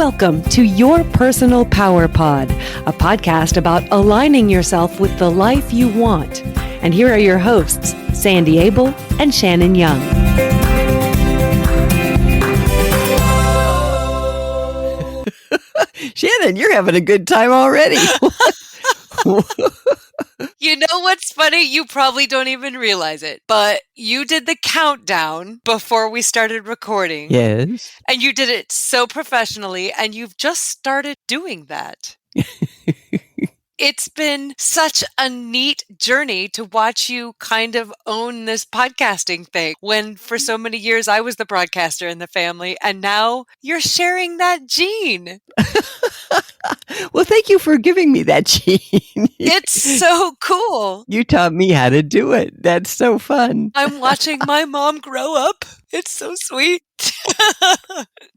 Welcome to Your Personal Power Pod, a podcast about aligning yourself with the life you want. And here are your hosts, Sandy Abel and Shannon Young. Shannon, you're having a good time already. You know what's funny? You probably don't even realize it, but you did the countdown before we started recording. Yes. And you did it so professionally, and you've just started doing that. It's been such a neat journey to watch you kind of own this podcasting thing when for so many years I was the broadcaster in the family, and now you're sharing that gene. Well, thank you for giving me that gene. It's so cool. You taught me how to do it. That's so fun. I'm watching my mom grow up. It's so sweet.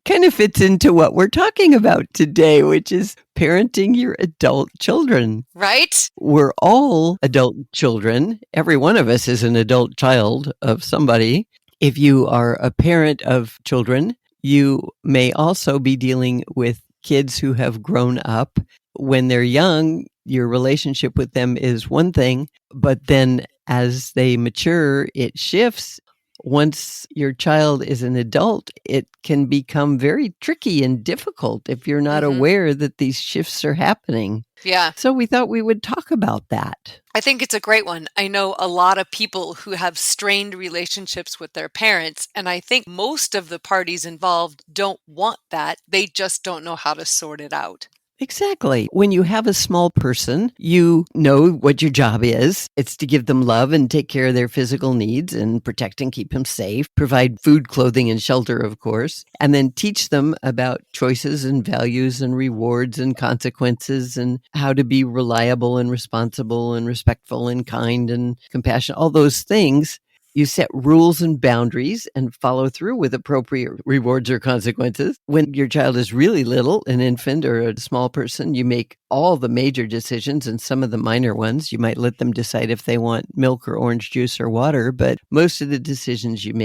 Kind of fits into what we're talking about today, which is parenting your adult children. Right? We're all adult children. Every one of us is an adult child of somebody. If you are a parent of children, you may also be dealing with kids who have grown up. When they're young, your relationship with them is one thing, but then as they mature, it shifts. Once your child is an adult, it can become very tricky and difficult if you're not aware that these shifts are happening. Yeah. So we thought we would talk about that. I think it's a great one. I know a lot of people who have strained relationships with their parents, and I think most of the parties involved don't want that. They just don't know how to sort it out. Exactly. When you have a small person, you know what your job is. It's to give them love and take care of their physical needs and protect and keep them safe, provide food, clothing, and shelter, of course, and then teach them about choices and values and rewards and consequences and how to be reliable and responsible and respectful and kind and compassionate, all those things. You set rules and boundaries and follow through with appropriate rewards or consequences. When your child is really little, an infant or a small person, you make all the major decisions and some of the minor ones. You might let them decide if they want milk or orange juice or water, but most of the decisions you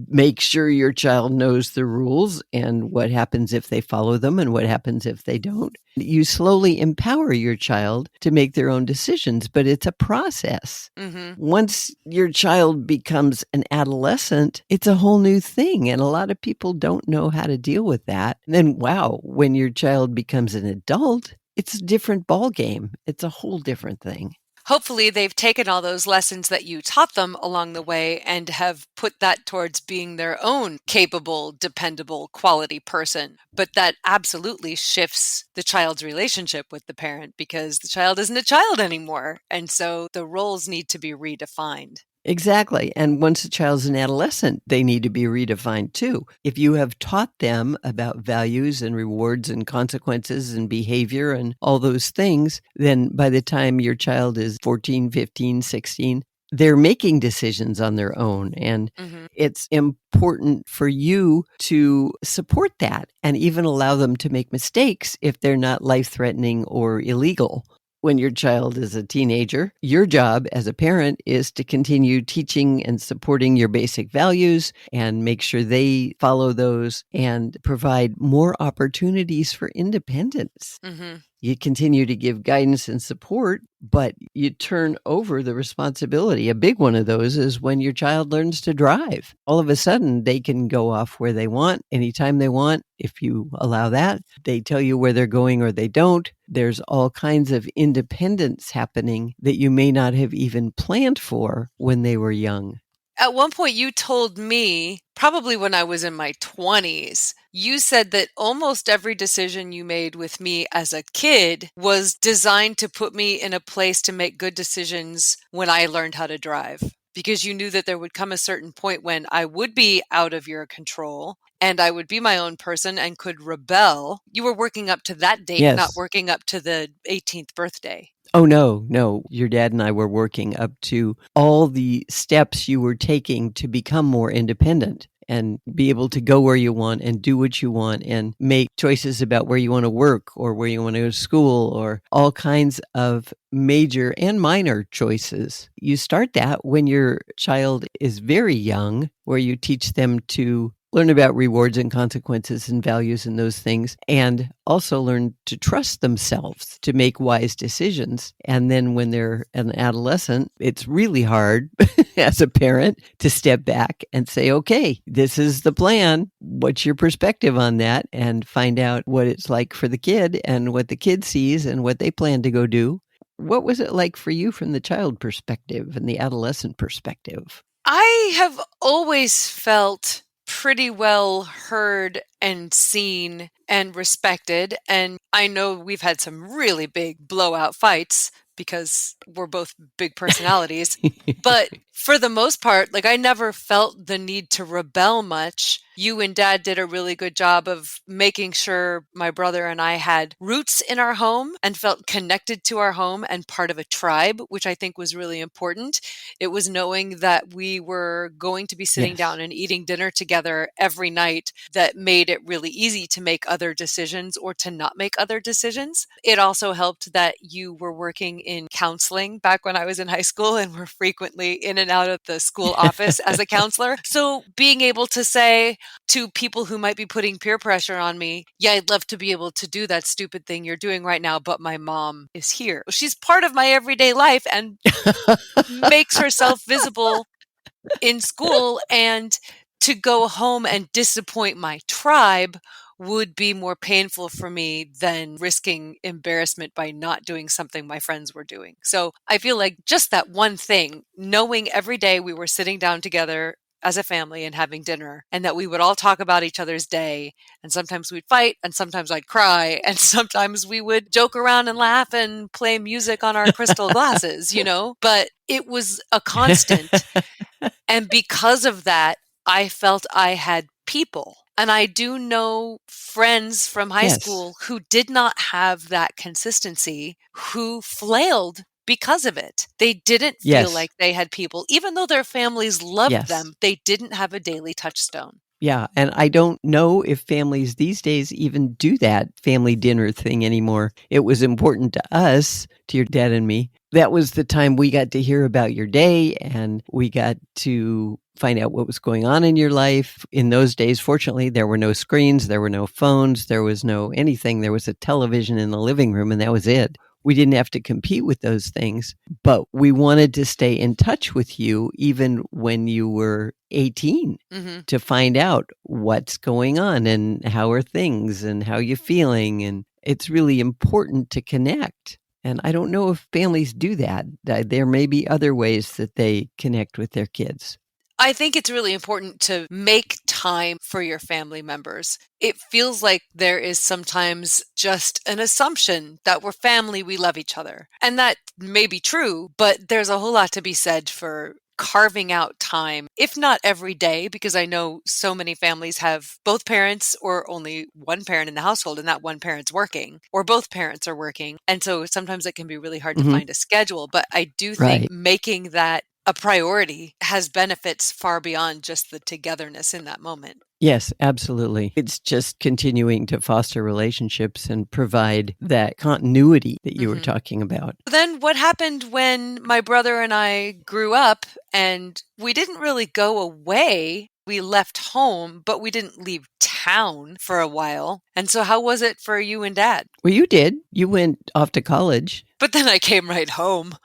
make sure your child knows the rules and what happens if they follow them and what happens if they don't. You slowly empower your child to make their own decisions, but it's a process. Once your child becomes an adolescent, it's a whole new thing. And a lot of people don't know how to deal with that. And then, wow, when your child becomes an adult, it's a different ballgame. It's a whole different thing. Hopefully they've taken all those lessons that you taught them along the way and have put that towards being their own capable, dependable, quality person. But that absolutely shifts the child's relationship with the parent because the child isn't a child anymore. And so the roles need to be redefined. Exactly. And once a child's an adolescent, they need to be redefined too. If you have taught them about values and rewards and consequences and behavior and all those things, then by the time your child is 14, 15, 16, they're making decisions on their own. And it's important for you to support that and even allow them to make mistakes if they're not life-threatening or illegal. When your child is a teenager, your job as a parent is to continue teaching and supporting your basic values and make sure they follow those and provide more opportunities for independence. You continue to give guidance and support, but you turn over the responsibility. A big one of those is when your child learns to drive. All of a sudden, they can go off where they want, anytime they want, if you allow that. They tell you where they're going or they don't. There's all kinds of independence happening that you may not have even planned for when they were young. At one point, you told me, probably when I was in my 20s, you said that almost every decision you made with me as a kid was designed to put me in a place to make good decisions when I learned how to drive. Because you knew that there would come a certain point when I would be out of your control and I would be my own person and could rebel. You were working up to that date, Yes. not working up to the 18th birthday. Oh, no. Your dad and I were working up to all the steps you were taking to become more independent and be able to go where you want and do what you want and make choices about where you want to work or where you want to go to school or all kinds of major and minor choices. You start that when your child is very young, where you teach them to learn about rewards and consequences and values and those things, and also learn to trust themselves to make wise decisions. And then when they're an adolescent, it's really hard as a parent to step back and say, okay, this is the plan. What's your perspective on that? And find out what it's like for the kid and what the kid sees and what they plan to go do. What was it like for you from the child perspective and the adolescent perspective? I have always felt pretty well heard and seen and respected. And I know we've had some really big blowout fights because we're both big personalities. But for the most part, like I never felt the need to rebel much. You and Dad did a really good job of making sure my brother and I had roots in our home and felt connected to our home and part of a tribe, which I think was really important. It was knowing that we were going to be sitting Yes. down and eating dinner together every night that made it really easy to make other decisions or to not make other decisions. It also helped that you were working in counseling back when I was in high school and were frequently in and out of the school office as a counselor. So being able to say to people who might be putting peer pressure on me, yeah, I'd love to be able to do that stupid thing you're doing right now, but my mom is here. She's part of my everyday life and makes herself visible in school, and to go home and disappoint my tribe would be more painful for me than risking embarrassment by not doing something my friends were doing. So I feel like just that one thing, knowing every day we were sitting down together as a family and having dinner, and that we would all talk about each other's day. And sometimes we'd fight, and sometimes I'd cry, and sometimes we would joke around and laugh and play music on our crystal glasses, but it was a constant. And because of that, I felt I had people. And I do know friends from high Yes. school who did not have that consistency, who flailed because of it. They didn't feel Yes. like they had people. Even though their families loved Yes. them, they didn't have a daily touchstone. Yeah. And I don't know if families these days even do that family dinner thing anymore. It was important to us, to your dad and me. That was the time we got to hear about your day, and we got to find out what was going on in your life. In those days, fortunately, there were no screens, there were no phones, there was no anything. There was a television in the living room, and that was it. We didn't have to compete with those things, but we wanted to stay in touch with you even when you were 18 to find out what's going on and how are things and how you're feeling. And it's really important to connect. And I don't know if families do that. There may be other ways that they connect with their kids. I think it's really important to make time for your family members. It feels like there is sometimes just an assumption that we're family, we love each other. And that may be true, but there's a whole lot to be said for carving out time, if not every day, because I know so many families have both parents or only one parent in the household, and that one parent's working, or both parents are working. And so sometimes it can be really hard to find a schedule. But I do think making that a priority has benefits far beyond just the togetherness in that moment. Yes, absolutely. It's just continuing to foster relationships and provide that continuity that you were talking about. Then what happened when my brother and I grew up, and we didn't really go away? We left home, but we didn't leave town for a while. And so how was it for you and Dad? Well, you did. You went off to college. But then I came right home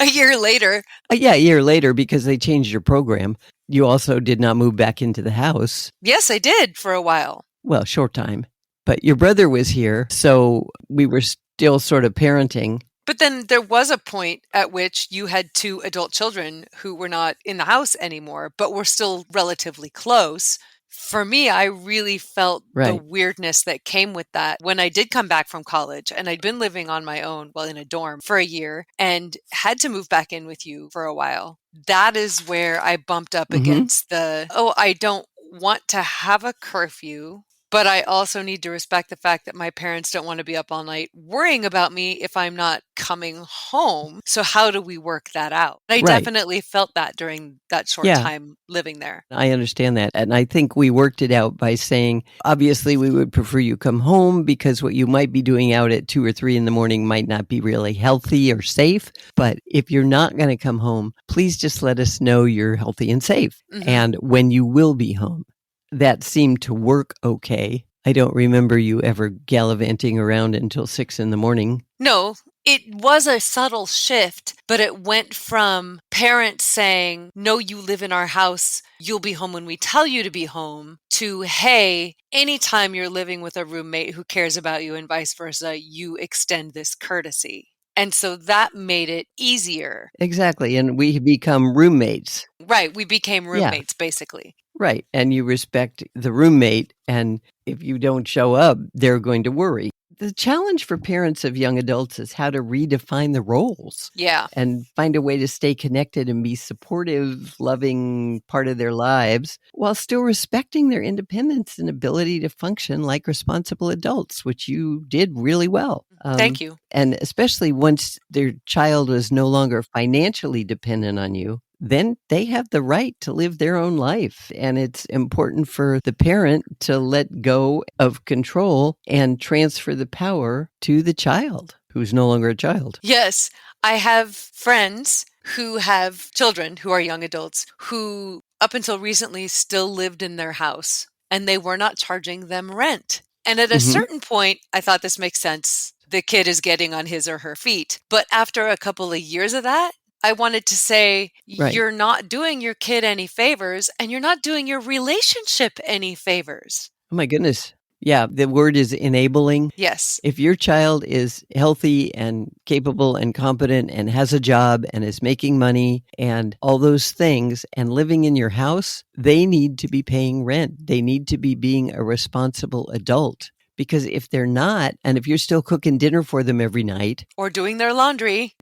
a year later. Yeah, a year later, because they changed your program. You also did not move back into the house. Yes, I did for a while. Well, short time. But your brother was here, so we were still sort of parenting. But then there was a point at which you had two adult children who were not in the house anymore, but were still relatively close. For me, I really felt the weirdness that came with that when I did come back from college, and I'd been living on my own, well, in a dorm for a year, and had to move back in with you for a while. That is where I bumped up against I don't want to have a curfew. But I also need to respect the fact that my parents don't want to be up all night worrying about me if I'm not coming home. So how do we work that out? I Right. definitely felt that during that short Yeah. time living there. I understand that. And I think we worked it out by saying, obviously, we would prefer you come home because what you might be doing out at 2 or 3 in the morning might not be really healthy or safe. But if you're not going to come home, please just let us know you're healthy and safe and when you will be home. That seemed to work okay. I don't remember you ever gallivanting around until 6 in the morning. No, it was a subtle shift, but it went from parents saying, no, you live in our house, you'll be home when we tell you to be home, to, hey, anytime you're living with a roommate who cares about you and vice versa, you extend this courtesy. And so that made it easier. Exactly. And we become roommates. Right. We became Yeah. roommates, basically. Right. And you respect the roommate. And if you don't show up, they're going to worry. The challenge for parents of young adults is how to redefine the roles. Yeah. And find a way to stay connected and be supportive, loving part of their lives while still respecting their independence and ability to function like responsible adults, which you did really well. Thank you. And especially once their child was no longer financially dependent on you, then they have the right to live their own life. And it's important for the parent to let go of control and transfer the power to the child who's no longer a child. Yes. I have friends who have children who are young adults who up until recently still lived in their house and they were not charging them rent. And at a certain point, I thought this makes sense. The kid is getting on his or her feet. But after a couple of years of that, I wanted to say, you're not doing your kid any favors and you're not doing your relationship any favors. Oh my goodness. Yeah, the word is enabling. Yes. If your child is healthy and capable and competent and has a job and is making money and all those things and living in your house, they need to be paying rent. They need to be being a responsible adult. Because if they're not, and if you're still cooking dinner for them every night, or doing their laundry,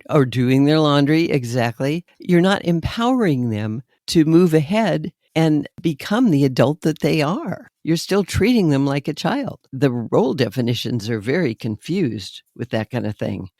exactly, you're not empowering them to move ahead and become the adult that they are. You're still treating them like a child. The role definitions are very confused with that kind of thing.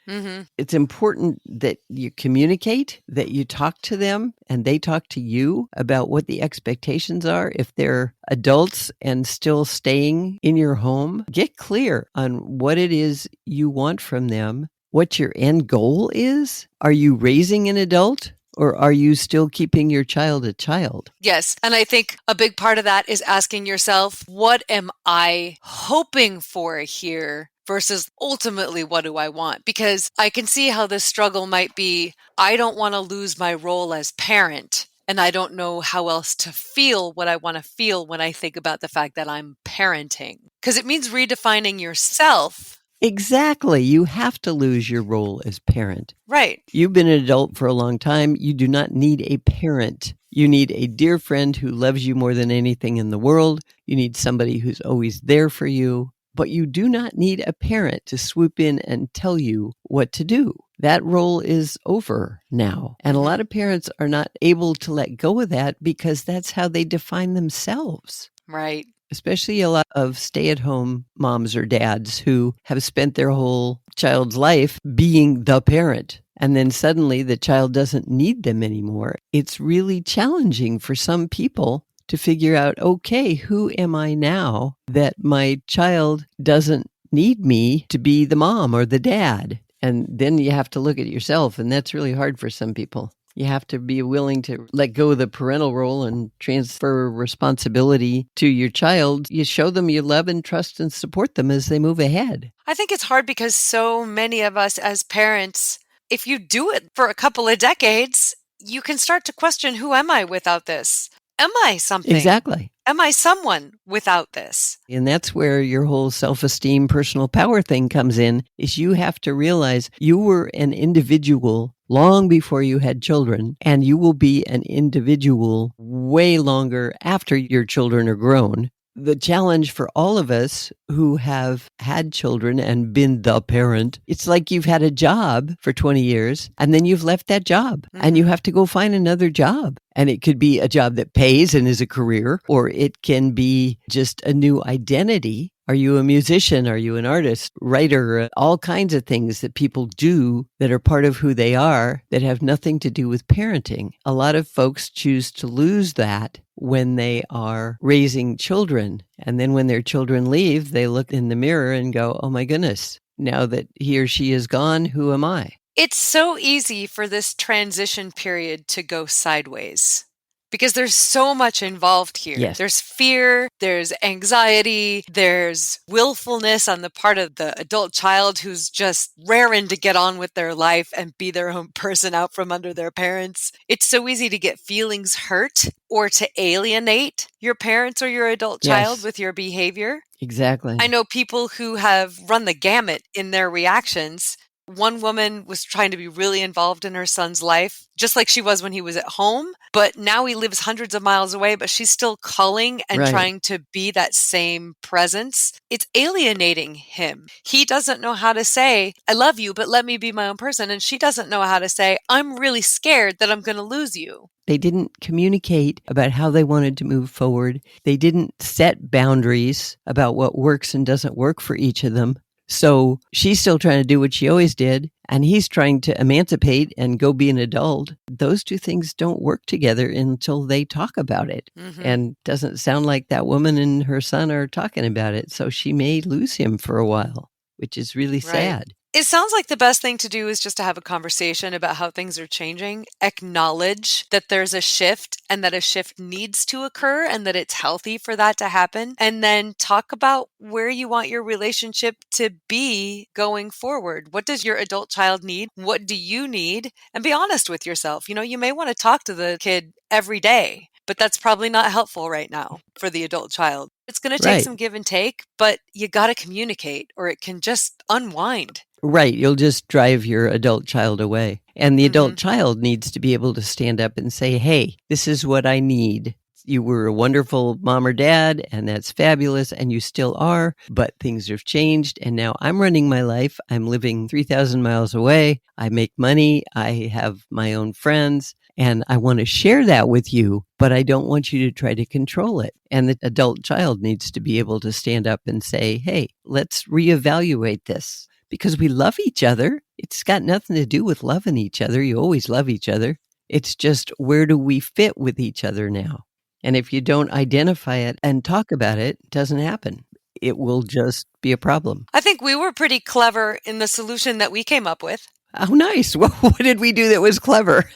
It's important that you communicate, that you talk to them and they talk to you about what the expectations are. If they're adults and still staying in your home, get clear on what it is you want from them, what your end goal is. Are you raising an adult? Or are you still keeping your child a child? Yes. And I think a big part of that is asking yourself, what am I hoping for here versus ultimately what do I want? Because I can see how this struggle might be, I don't want to lose my role as parent. And I don't know how else to feel what I want to feel when I think about the fact that I'm parenting. Because it means redefining yourself. Exactly. You have to lose your role as parent. Right. You've been an adult for a long time. You do not need a parent. You need a dear friend who loves you more than anything in the world. You need somebody who's always there for you. But you do not need a parent to swoop in and tell you what to do. That role is over now. And a lot of parents are not able to let go of that because that's how they define themselves. Right. Especially a lot of stay-at-home moms or dads who have spent their whole child's life being the parent. And then suddenly the child doesn't need them anymore. It's really challenging for some people to figure out, okay, who am I now that my child doesn't need me to be the mom or the dad? And then you have to look at yourself, and that's really hard for some people. You have to be willing to let go of the parental role and transfer responsibility to your child. You show them you love and trust and support them as they move ahead. I think it's hard because so many of us as parents, if you do it for a couple of decades, you can start to question, who am I without this? Am I something? Exactly. Am I someone without this? And that's where your whole self-esteem, personal power thing comes in, is you have to realize you were an individual long before you had children, and you will be an individual way longer after your children are grown. The challenge for all of us who have had children and been the parent, it's like you've had a job for 20 years and then you've left that job and you have to go find another job. And it could be a job that pays and is a career, or it can be just a new identity. Are you a musician? Are you an artist, writer? All kinds of things that people do that are part of who they are that have nothing to do with parenting. A lot of folks choose to lose that when they are raising children. And then when their children leave, they look in the mirror and go, oh my goodness, now that he or she is gone, who am I? It's so easy for this transition period to go sideways because there's so much involved here. Yes. There's fear, there's anxiety, there's willfulness on the part of the adult child who's just raring to get on with their life and be their own person out from under their parents. It's so easy to get feelings hurt or to alienate your parents or your adult child with your behavior. Exactly. I know people who have run the gamut in their reactions. One woman was trying to be really involved in her son's life, just like she was when he was at home. But now he lives hundreds of miles away, but she's still calling and trying to be that same presence. It's alienating him. He doesn't know how to say, I love you, but let me be my own person. And she doesn't know how to say, I'm really scared that I'm going to lose you. They didn't communicate about how they wanted to move forward. They didn't set boundaries about what works and doesn't work for each of them. So she's still trying to do what she always did, and he's trying to emancipate and go be an adult. Those two things don't work together until they talk about it. And doesn't sound like that woman and her son are talking about it. So she may lose him for a while, which is really sad. It sounds like the best thing to do is just to have a conversation about how things are changing, acknowledge that there's a shift and that a shift needs to occur and that it's healthy for that to happen, and then talk about where you want your relationship to be going forward. What does your adult child need? What do you need? And be honest with yourself. You know, you may want to talk to the kid every day, but that's probably not helpful right now for the adult child. It's going to take some give and take, but you got to communicate or it can just unwind. Right. You'll just drive your adult child away. And the adult child needs to be able to stand up and say, hey, this is what I need. You were a wonderful mom or dad, and that's fabulous, and you still are, but things have changed, and now I'm running my life. I'm living 3,000 miles away. I make money. I have my own friends, and I want to share that with you, but I don't want you to try to control it. And the adult child needs to be able to stand up and say, hey, let's reevaluate this. Because we love each other. It's got nothing to do with loving each other. You always love each other. It's just, where do we fit with each other now? And if you don't identify it and talk about it, it doesn't happen. It will just be a problem. I think we were pretty clever in the solution that we came up with. Oh, nice. What did we do that was clever?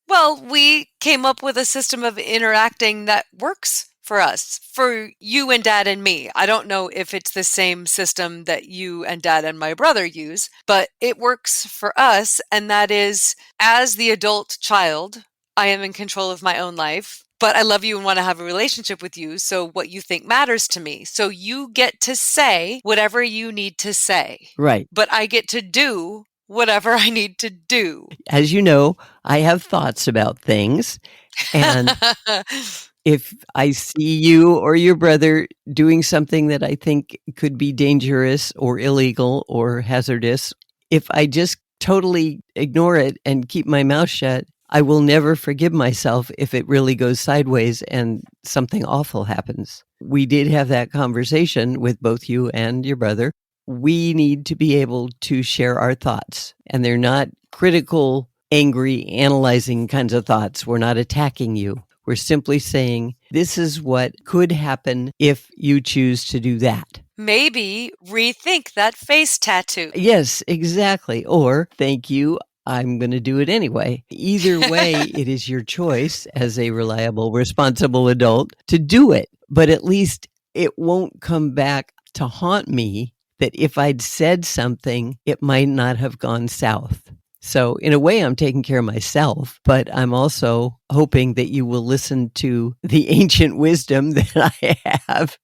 Well, we came up with a system of interacting that works for us, for you and dad and me. I don't know if it's the same system that you and dad and my brother use, but it works for us. And that is, as the adult child, I am in control of my own life, but I love you and want to have a relationship with you. So what you think matters to me. So you get to say whatever you need to say. Right. But I get to do whatever I need to do. As you know, I have thoughts about things. And if I see you or your brother doing something that I think could be dangerous or illegal or hazardous, if I just totally ignore it and keep my mouth shut, I will never forgive myself if it really goes sideways and something awful happens. We did have that conversation with both you and your brother. We need to be able to share our thoughts, and they're not critical, angry, analyzing kinds of thoughts. We're not attacking you. We're simply saying, this is what could happen if you choose to do that. Maybe rethink that face tattoo. Yes, exactly. Or, thank you, I'm going to do it anyway. Either way, it is your choice as a reliable, responsible adult to do it. But at least it won't come back to haunt me that if I'd said something, it might not have gone south. So in a way, I'm taking care of myself, but I'm also hoping that you will listen to the ancient wisdom that I have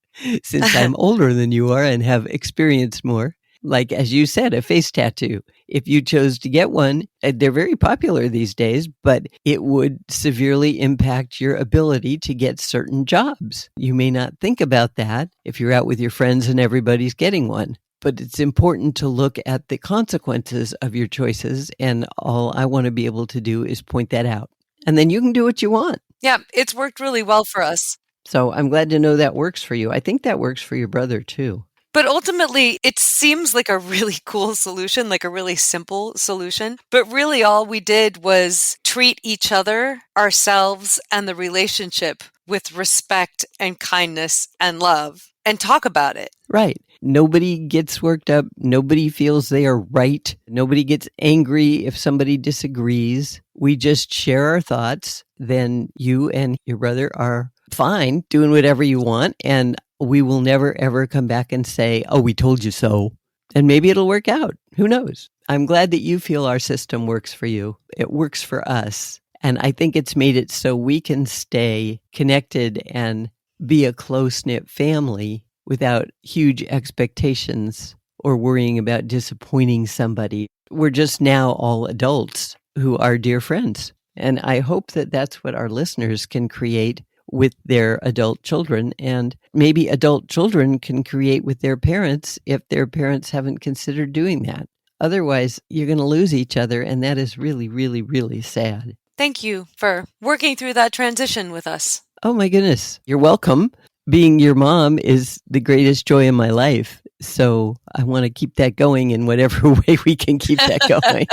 since I'm older than you are and have experienced more. Like, as you said, a face tattoo. if you chose to get one. They're very popular these days, but it would severely impact your ability to get certain jobs. You may not think about that if you're out with your friends and everybody's getting one. But it's important to look at the consequences of your choices. And all I want to be able to do is point that out. And then you can do what you want. Yeah, it's worked really well for us. So I'm glad to know that works for you. I think that works for your brother too. But ultimately, it seems like a really cool solution, like a really simple solution. But really all we did was treat each other, ourselves, and the relationship with respect and kindness and love and talk about it. Right. Nobody gets worked up. Nobody feels they are right. Nobody gets angry if somebody disagrees. We just share our thoughts. Then you and your brother are fine doing whatever you want. And we will never, ever come back and say, oh, we told you so. And maybe it'll work out. Who knows? I'm glad that you feel our system works for you. It works for us. And I think it's made it so we can stay connected and be a close-knit family without huge expectations or worrying about disappointing somebody. We're just now all adults who are dear friends. And I hope that that's what our listeners can create with their adult children. And maybe adult children can create with their parents if their parents haven't considered doing that. Otherwise, you're going to lose each other. And that is really, really, really sad. Thank you for working through that transition with us. Oh my goodness. You're welcome. Being your mom is the greatest joy in my life. So I want to keep that going in whatever way we can keep that going.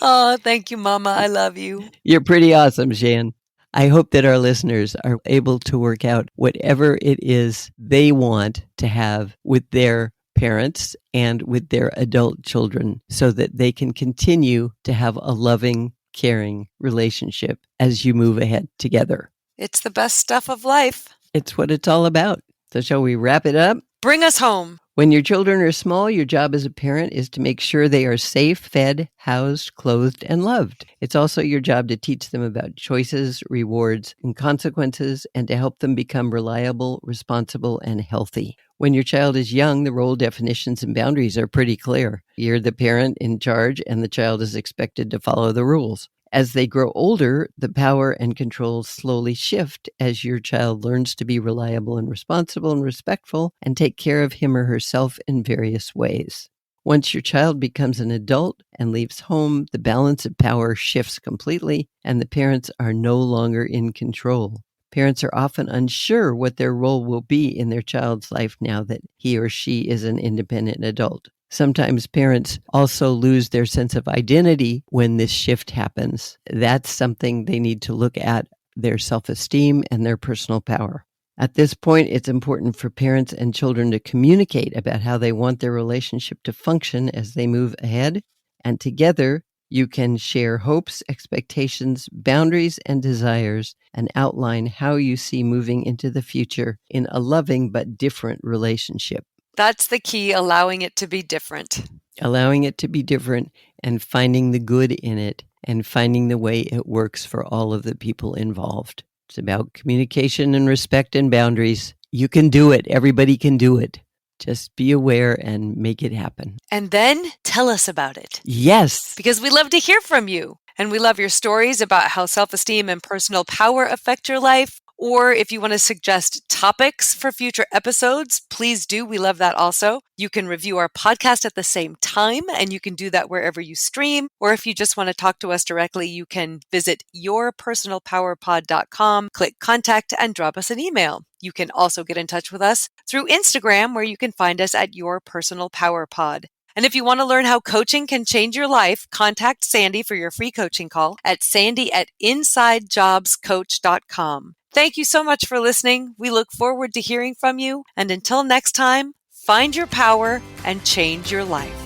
Oh, thank you, Mama. I love you. You're pretty awesome, Shan. I hope that our listeners are able to work out whatever it is they want to have with their parents and with their adult children so that they can continue to have a loving, caring relationship as you move ahead together. It's the best stuff of life. It's what it's all about. So shall we wrap it up? Bring us home. When your children are small, your job as a parent is to make sure they are safe, fed, housed, clothed, and loved. It's also your job to teach them about choices, rewards, and consequences, and to help them become reliable, responsible, and healthy. When your child is young, the role definitions and boundaries are pretty clear. You're the parent in charge, and the child is expected to follow the rules. As they grow older, the power and control slowly shift as your child learns to be reliable and responsible and respectful and take care of him or herself in various ways. Once your child becomes an adult and leaves home, the balance of power shifts completely and the parents are no longer in control. Parents are often unsure what their role will be in their child's life now that he or she is an independent adult. Sometimes parents also lose their sense of identity when this shift happens. That's something they need to look at, their self-esteem and their personal power. At this point, it's important for parents and children to communicate about how they want their relationship to function as they move ahead. And together, you can share hopes, expectations, boundaries, and desires, and outline how you see moving into the future in a loving but different relationship. That's the key, allowing it to be different. Allowing it to be different and finding the good in it and finding the way it works for all of the people involved. It's about communication and respect and boundaries. You can do it. Everybody can do it. Just be aware and make it happen. And then tell us about it. Yes. Because we love to hear from you. And we love your stories about how self-esteem and personal power affect your life. Or if you want to suggest topics for future episodes, please do. We love that also. You can review our podcast at the same time, and you can do that wherever you stream. Or if you just want to talk to us directly, you can visit yourpersonalpowerpod.com, click contact, and drop us an email. You can also get in touch with us through Instagram, where you can find us at Your Personal Power Pod. And if you want to learn how coaching can change your life, contact Sandy for your free coaching call at sandy@insidejobscoach.com. Thank you so much for listening. We look forward to hearing from you. And until next time, find your power and change your life.